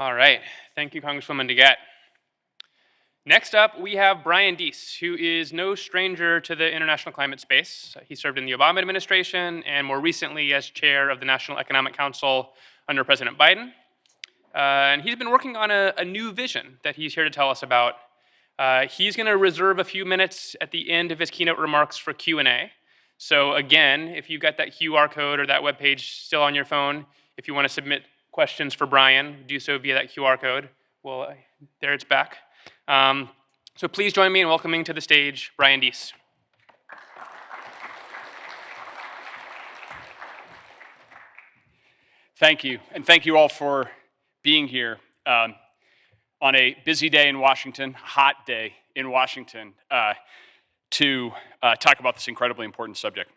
All right. Thank you, Congresswoman DeGette. Next up, we have Brian Deese, who is no stranger to the international climate space. He served in the Obama administration and more recently as chair of the National Economic Council under President Biden. And he's been working on a new vision that he's here to tell us about. He's going to reserve a few minutes at the end of his keynote remarks for Q&A. So again, if you got that QR code or that webpage still on your phone, if you want to submit questions for Brian, do so via that QR code. Well, there it's back. So please join me in welcoming to the stage Brian Deese. Thank you, and thank you all for being here on a busy day in Washington, hot day in Washington, to talk about this incredibly important subject.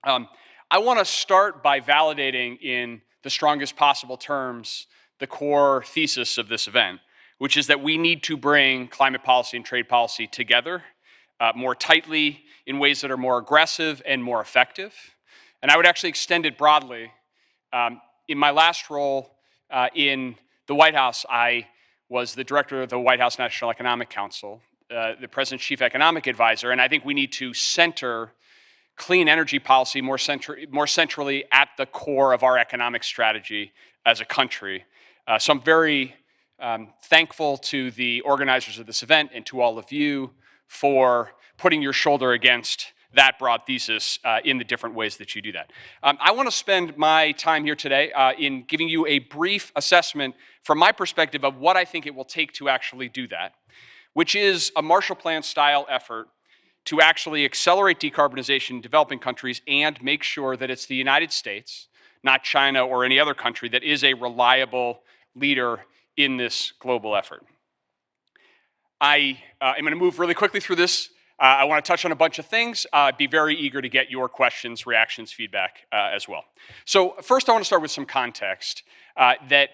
I want to start by validating in the strongest possible terms the core thesis of this event, which is that we need to bring climate policy and trade policy together more tightly in ways that are more aggressive and more effective. And I would actually extend it broadly. In my last role in the White House, I was the director of the White House National Economic Council, the president's chief economic advisor, and I think we need to center clean energy policy more centrally at the core of our economic strategy as a country. So I'm very thankful to the organizers of this event and to all of you for putting your shoulder against that broad thesis in the different ways that you do that. I want to spend my time here today in giving you a brief assessment from my perspective of what I think it will take to actually do that, which is a Marshall Plan style effort to actually accelerate decarbonization in developing countries and make sure that it's the United States, not China or any other country, that is a reliable leader in this global effort. I am going to move really quickly through this. I want to touch on a bunch of things. Be very eager to get your questions, reactions, feedback as well. So first I want to start with some context that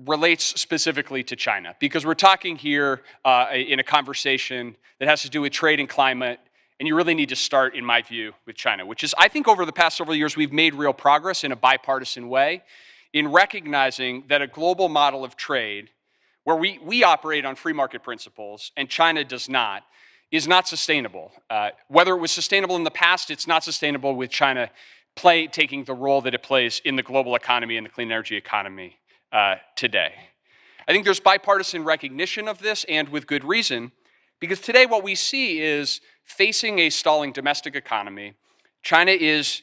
relates specifically to China, because we're talking here in a conversation that has to do with trade and climate, and you really need to start, in my view, with China, which is, I think over the past several years, we've made real progress in a bipartisan way in recognizing that a global model of trade, where we operate on free market principles and China does not, is not sustainable. Whether it was sustainable in the past, it's not sustainable with China taking the role that it plays in the global economy and the clean energy economy today. I think there's bipartisan recognition of this, and with good reason, because today what we see is, facing a stalling domestic economy, China is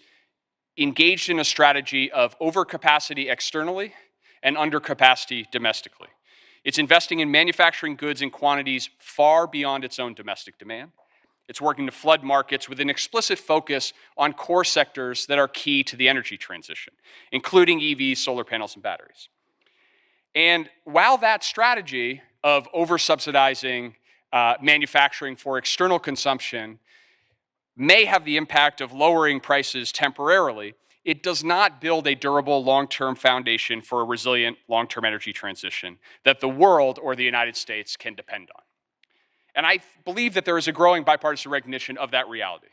engaged in a strategy of overcapacity externally and undercapacity domestically. It's investing in manufacturing goods in quantities far beyond its own domestic demand. It's working to flood markets with an explicit focus on core sectors that are key to the energy transition, including EVs, solar panels, and batteries. And while that strategy of over-subsidizing manufacturing for external consumption may have the impact of lowering prices temporarily, it does not build a durable long-term foundation for a resilient long-term energy transition that the world or the United States can depend on. And I believe that there is a growing bipartisan recognition of that reality.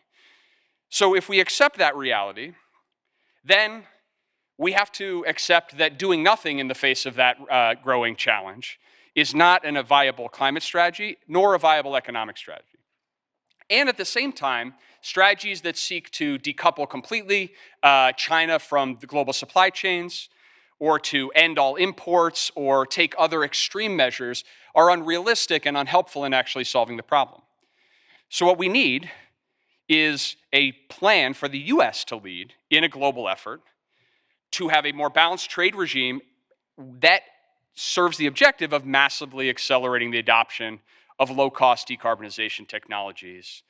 So if we accept that reality, then we have to accept that doing nothing in the face of that growing challenge is not a viable climate strategy, nor a viable economic strategy. And at the same time, strategies that seek to decouple completely China from the global supply chains, or to end all imports, or take other extreme measures are unrealistic and unhelpful in actually solving the problem. So what we need is a plan for the US to lead in a global effort to have a more balanced trade regime that serves the objective of massively accelerating the adoption of low-cost decarbonization technologies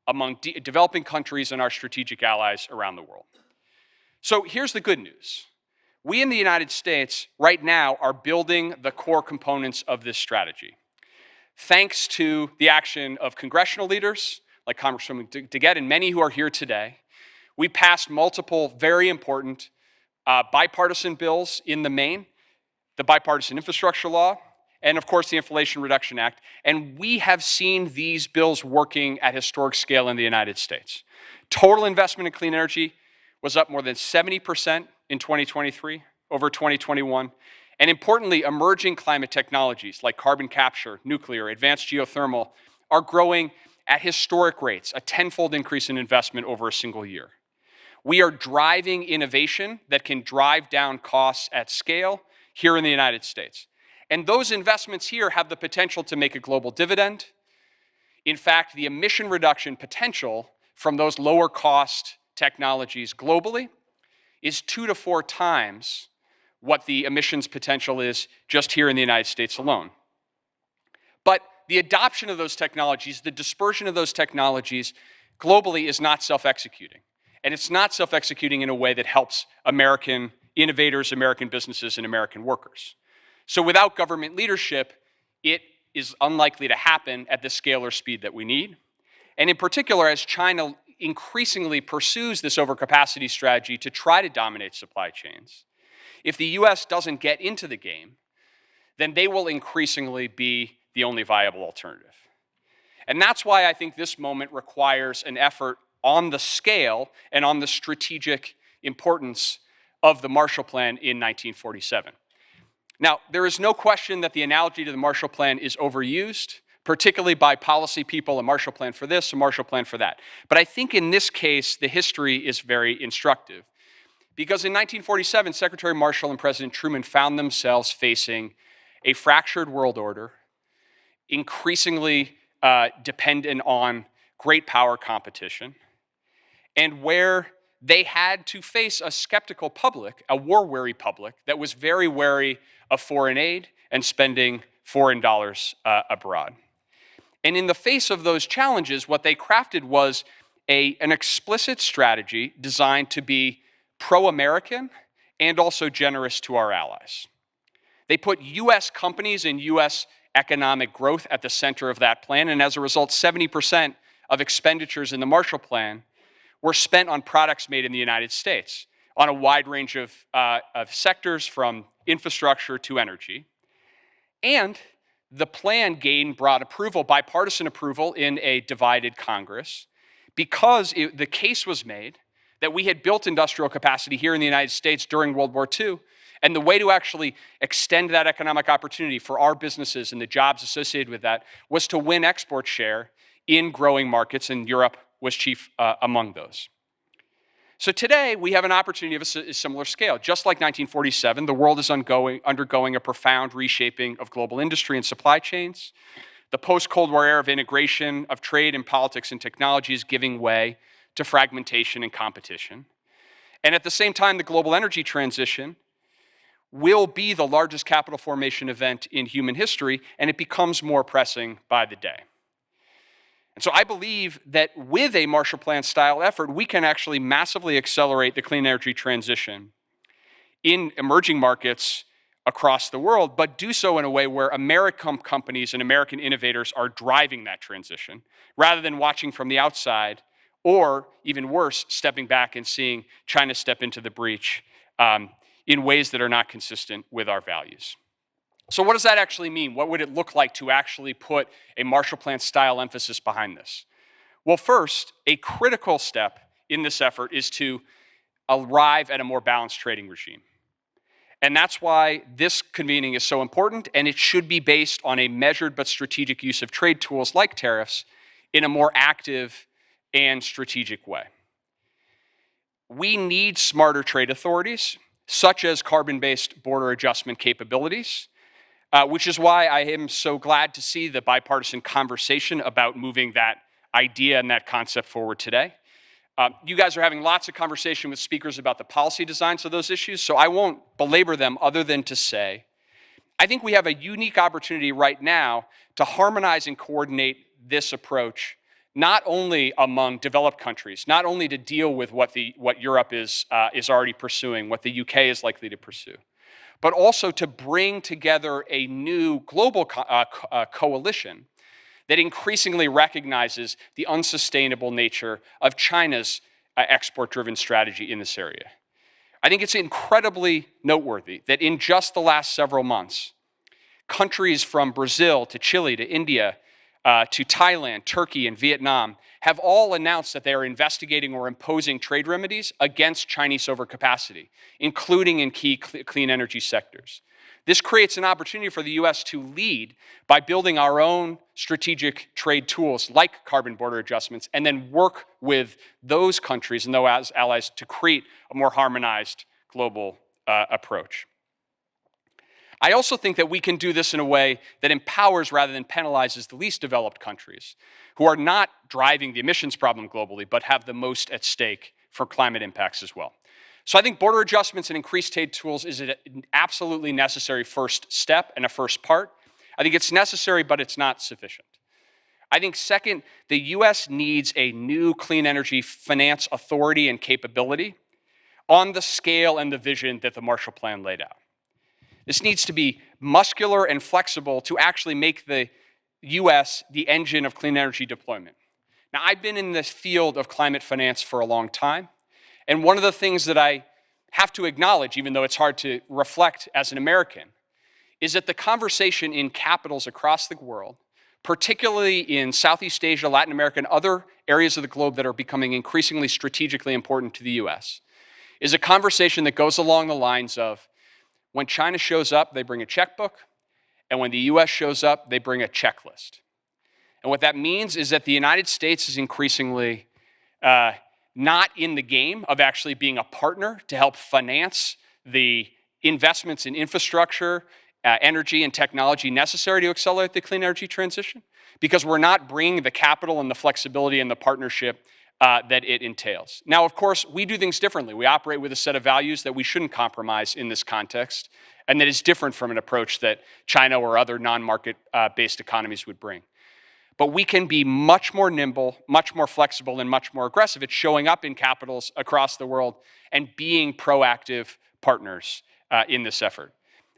among developing countries and our strategic allies around the world. So here's the good news. We in the United States right now are building the core components of this strategy. Thanks to the action of congressional leaders like Congresswoman DeGette and many who are here today, we passed multiple very important bipartisan bills in the main, the Bipartisan Infrastructure Law, and of course the Inflation Reduction Act. And we have seen these bills working at historic scale in the United States. Total investment in clean energy was up more than 70% in 2023 over 2021. And importantly, emerging climate technologies like carbon capture, nuclear, advanced geothermal are growing at historic rates, a tenfold increase in investment over a single year. We are driving innovation that can drive down costs at scale here in the United States. And those investments here have the potential to make a global dividend. In fact, the emission reduction potential from those lower cost technologies globally is 2 to 4 times what the emissions potential is just here in the United States alone. But the adoption of those technologies, the dispersion of those technologies globally is not self-executing. And it's not self-executing in a way that helps American innovators, American businesses, and American workers. So without government leadership, it is unlikely to happen at the scale or speed that we need. And in particular, as China increasingly pursues this overcapacity strategy to try to dominate supply chains, if the US doesn't get into the game, then they will increasingly be the only viable alternative. And that's why I think this moment requires an effort on the scale and on the strategic importance of the Marshall Plan in 1947. Now, there is no question that the analogy to the Marshall Plan is overused, particularly by policy people, a Marshall Plan for this, a Marshall Plan for that. But I think in this case, the history is very instructive. Because in 1947, Secretary Marshall and President Truman found themselves facing a fractured world order, increasingly dependent on great power competition, and where they had to face a skeptical public, a war-weary public, that was very wary of foreign aid and spending foreign dollars abroad. And in the face of those challenges, what they crafted was an explicit strategy designed to be pro-American and also generous to our allies. They put US companies and US economic growth at the center of that plan, and as a result, 70% of expenditures in the Marshall Plan were spent on products made in the United States on a wide range of sectors, from infrastructure to energy. And the plan gained broad approval, bipartisan approval, in a divided Congress, because the case was made that we had built industrial capacity here in the United States during World War II, and the way to actually extend that economic opportunity for our businesses and the jobs associated with that was to win export share in growing markets, and Europe was chief among those. So today, we have an opportunity of a similar scale. Just like 1947, the world is undergoing a profound reshaping of global industry and supply chains. The post-Cold War era of integration of trade and politics and technology is giving way to fragmentation and competition. And at the same time, the global energy transition will be the largest capital formation event in human history, and it becomes more pressing by the day. And so I believe that with a Marshall Plan style effort, we can actually massively accelerate the clean energy transition in emerging markets across the world, but do so in a way where American companies and American innovators are driving that transition, rather than watching from the outside, or even worse, stepping back and seeing China step into the breach in ways that are not consistent with our values. So what does that actually mean? What would it look like to actually put a Marshall Plan style emphasis behind this? Well, first, a critical step in this effort is to arrive at a more balanced trading regime. And that's why this convening is so important, and it should be based on a measured but strategic use of trade tools like tariffs in a more active and strategic way. We need smarter trade authorities, such as carbon-based border adjustment capabilities, which is why I am so glad to see the bipartisan conversation about moving that idea and that concept forward today. You guys are having lots of conversation with speakers about the policy designs of those issues, so I won't belabor them other than to say, I think we have a unique opportunity right now to harmonize and coordinate this approach, not only among developed countries, not only to deal with what Europe is already pursuing, what the UK is likely to pursue, but also to bring together a new global coalition that increasingly recognizes the unsustainable nature of China's export-driven strategy in this area. I think it's incredibly noteworthy that in just the last several months, countries from Brazil to Chile to India to Thailand, Turkey, and Vietnam have all announced that they are investigating or imposing trade remedies against Chinese overcapacity, including in key clean energy sectors. This creates an opportunity for the US to lead by building our own strategic trade tools like carbon border adjustments, and then work with those countries and those allies to create a more harmonized global approach. I also think that we can do this in a way that empowers rather than penalizes the least developed countries who are not driving the emissions problem globally, but have the most at stake for climate impacts as well. So I think border adjustments and increased trade tools is an absolutely necessary first step and a first part. I think it's necessary, but it's not sufficient. I think second, the US needs a new clean energy finance authority and capability on the scale and the vision that the Marshall Plan laid out. This needs to be muscular and flexible to actually make the US the engine of clean energy deployment. Now, I've been in this field of climate finance for a long time, and one of the things that I have to acknowledge, even though it's hard to reflect as an American, is that the conversation in capitals across the world, particularly in Southeast Asia, Latin America, and other areas of the globe that are becoming increasingly strategically important to the US, is a conversation that goes along the lines of, when China shows up, they bring a checkbook, and when the US shows up, they bring a checklist. And what that means is that the United States is increasingly not in the game of actually being a partner to help finance the investments in infrastructure, energy, and technology necessary to accelerate the clean energy transition, because we're not bringing the capital and the flexibility and the partnership that it entails. Now, of course, we do things differently. We operate with a set of values that we shouldn't compromise in this context, and that is different from an approach that China or other non-market-based economies would bring. But we can be much more nimble, much more flexible, and much more aggressive at showing up in capitals across the world and being proactive partners in this effort.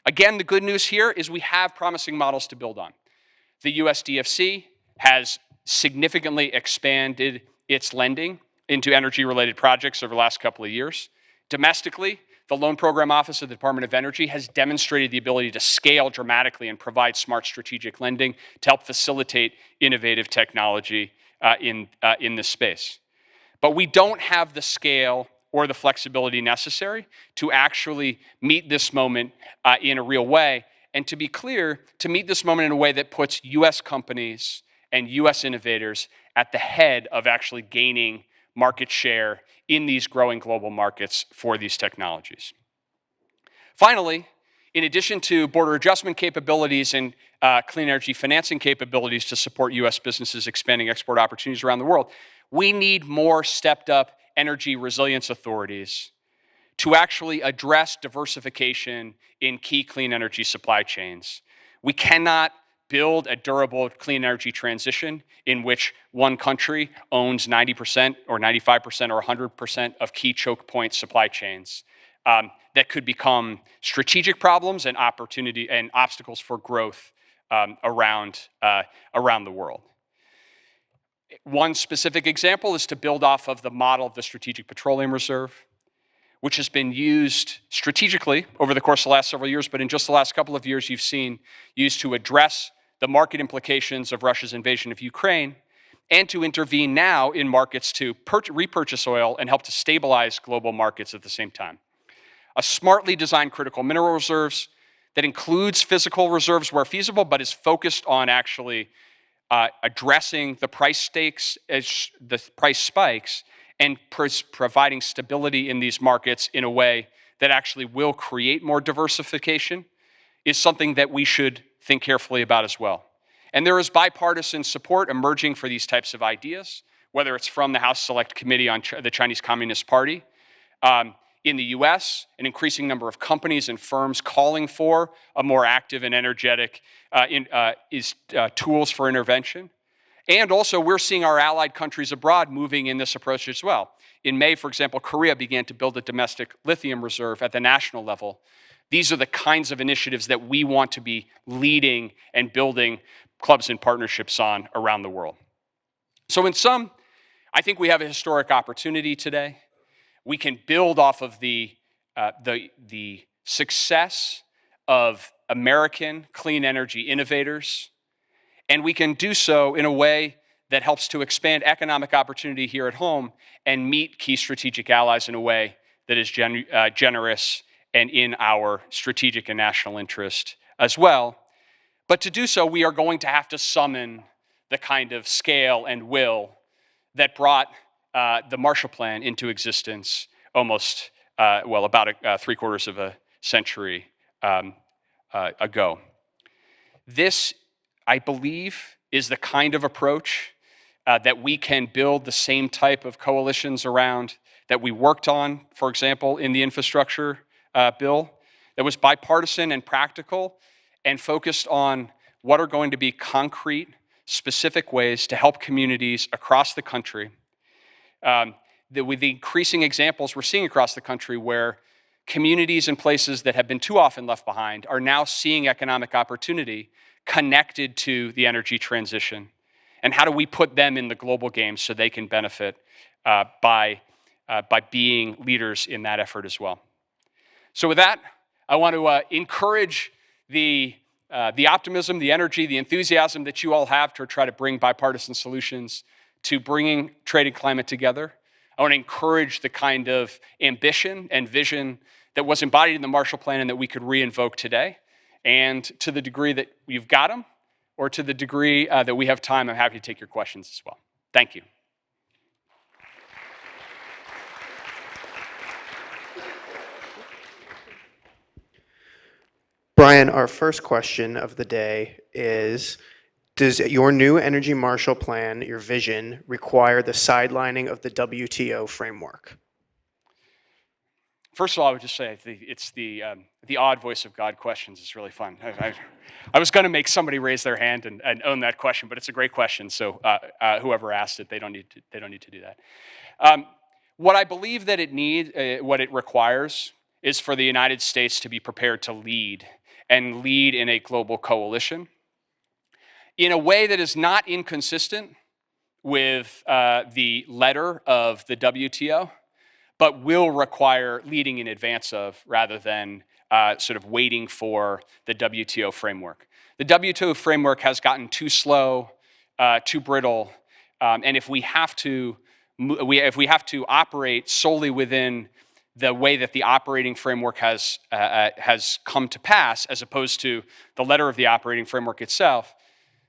Again, the good news here is we have promising models to build on. The US DFC has significantly expanded its lending into energy-related projects over the last couple of years. Domestically, the Loan Program Office of the Department of Energy has demonstrated the ability to scale dramatically and provide smart strategic lending to help facilitate innovative technology in this space. But we don't have the scale or the flexibility necessary to actually meet this moment in a real way. And to be clear, to meet this moment in a way that puts US companies and US innovators at the head of actually gaining market share in these growing global markets for these technologies. Finally, in addition to border adjustment capabilities and clean energy financing capabilities to support US businesses expanding export opportunities around the world, we need more stepped up energy resilience authorities to actually address diversification in key clean energy supply chains. We cannot build a durable clean energy transition in which one country owns 90% or 95% or 100% of key choke point supply chains that could become strategic problems and opportunity and obstacles for growth around the world. One specific example is to build off of the model of the Strategic Petroleum Reserve, which has been used strategically over the course of the last several years, but in just the last couple of years you've seen used to address the market implications of Russia's invasion of Ukraine, and to intervene now in markets to repurchase oil and help to stabilize global markets at the same time. A smartly designed critical mineral reserves that includes physical reserves where feasible, but is focused on actually addressing the price stakes, the price spikes, and providing stability in these markets in a way that actually will create more diversification, is something that we should think carefully about as well. And there is bipartisan support emerging for these types of ideas, whether it's from the House Select Committee on the Chinese Communist Party. In the US, an increasing number of companies and firms calling for a more active and energetic tools for intervention. And also, we're seeing our allied countries abroad moving in this approach as well. In May, for example, Korea began to build a domestic lithium reserve at the national level. These are the kinds of initiatives that we want to be leading and building clubs and partnerships on around the world. So in sum, I think we have a historic opportunity today. We can build off of the success of American clean energy innovators, and we can do so in a way that helps to expand economic opportunity here at home and meet key strategic allies in a way that is generous and in our strategic and national interest as well. But to do so, we are going to have to summon the kind of scale and will that brought the Marshall Plan into existence almost, about 3/4 of a century ago. This, I believe, is the kind of approach that we can build the same type of coalitions around that we worked on, for example, in the infrastructure bill, that was bipartisan and practical and focused on what are going to be concrete, specific ways to help communities across the country. With the increasing examples we're seeing across the country where communities and places that have been too often left behind are now seeing economic opportunity connected to the energy transition. And how do we put them in the global game so they can benefit by being leaders in that effort as well? So with that, I want to encourage the optimism, the energy, the enthusiasm that you all have to try to bring bipartisan solutions to bringing trade and climate together. I want to encourage the kind of ambition and vision that was embodied in the Marshall Plan and that we could re-invoke today. And to the degree that you've got them, or to the degree that we have time, I'm happy to take your questions as well. Thank you. Brian, our first question of the day is, does your new Energy Marshall Plan, your vision, require the sidelining of the WTO framework? First of all, I would just say it's the odd voice of God questions is really fun. I was going to make somebody raise their hand and own that question, but it's a great question. So whoever asked it, they don't need to do that. What I believe that what it requires is for the United States to be prepared to lead and lead in a global coalition in a way that is not inconsistent with the letter of the WTO, but will require leading in advance of rather than sort of waiting for the WTO framework. The WTO framework has gotten too slow, too brittle, and if we have to operate solely within the way that the operating framework has come to pass, as opposed to the letter of the operating framework itself,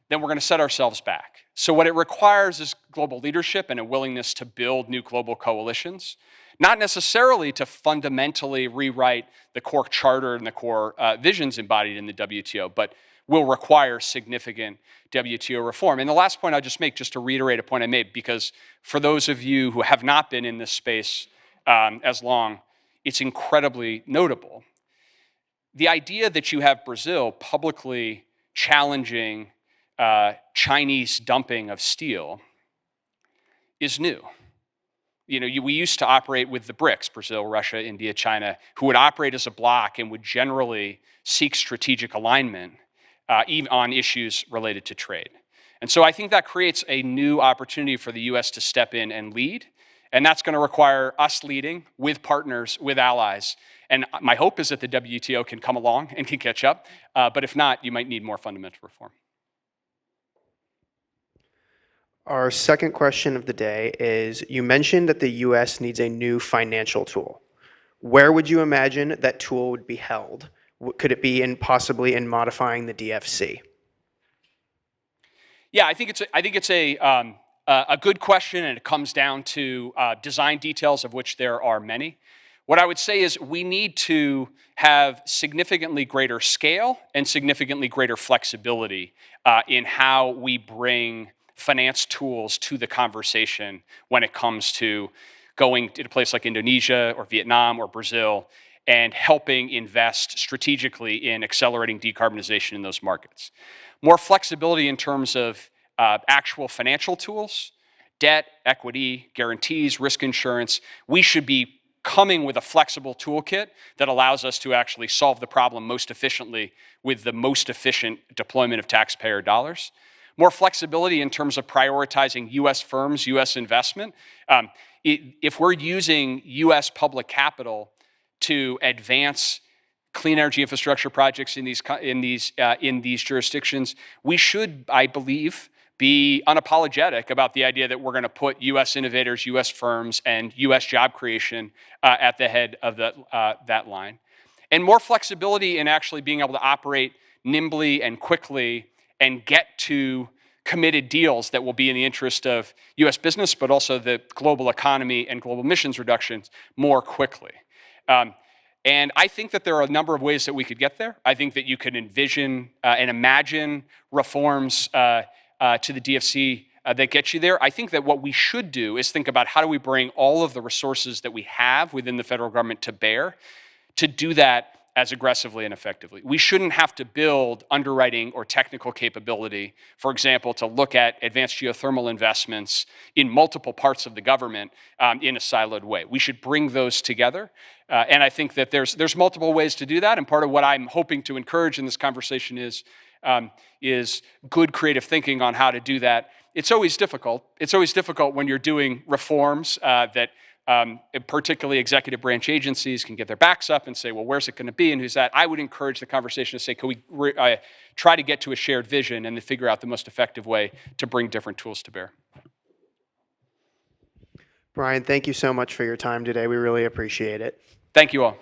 then we're going to set ourselves back. So what it requires is global leadership and a willingness to build new global coalitions, not necessarily to fundamentally rewrite the core charter and the core visions embodied in the WTO, but will require significant WTO reform. And the last point I'll just make, just to reiterate a point I made, because for those of you who have not been in this space as long, it's incredibly notable. The idea that you have Brazil publicly challenging Chinese dumping of steel is new. You know, we used to operate with the BRICS, Brazil, Russia, India, China, who would operate as a bloc and would generally seek strategic alignment even on issues related to trade. And so I think that creates a new opportunity for the US to step in and lead. And that's going to require us leading with partners, with allies. And my hope is that the WTO can come along and can catch up. But if not, you might need more fundamental reform. Our second question of the day is, you mentioned that the US needs a new financial tool. Where would you imagine that tool would be held? Could it be possibly in modifying the DFC? Yeah, I think it's a good question, and it comes down to design details, of which there are many. What I would say is we need to have significantly greater scale and significantly greater flexibility in how we bring finance tools to the conversation when it comes to going to a place like Indonesia or Vietnam or Brazil and helping invest strategically in accelerating decarbonization in those markets. More flexibility in terms of actual financial tools, debt, equity, guarantees, risk insurance. We should be coming with a flexible toolkit that allows us to actually solve the problem most efficiently with the most efficient deployment of taxpayer dollars. More flexibility in terms of prioritizing US firms, US investment. If we're using US public capital to advance clean energy infrastructure projects in these jurisdictions, we should, I believe, be unapologetic about the idea that we're going to put US innovators, US firms, and US job creation at the head of that line. and more flexibility in actually being able to operate nimbly and quickly and get to committed deals that will be in the interest of US business, but also the global economy and global emissions reductions more quickly. And I think that there are a number of ways that we could get there. I think that you could envision and imagine reforms to the DFC that get you there. I think that what we should do is think about how do we bring all of the resources that we have within the federal government to bear to do that as aggressively and effectively. We shouldn't have to build underwriting or technical capability, for example, to look at advanced geothermal investments in multiple parts of the government in a siloed way. We should bring those together. And I think that there's multiple ways to do that. And part of what I'm hoping to encourage in this conversation is good creative thinking on how to do that. It's always difficult. It's always difficult when you're doing reforms that particularly executive branch agencies can get their backs up and say, well, where's it going to be and who's that? I would encourage the conversation to say, can we try to get to a shared vision and to figure out the most effective way to bring different tools to bear? Brian, thank you so much for your time today. We really appreciate it. Thank you all.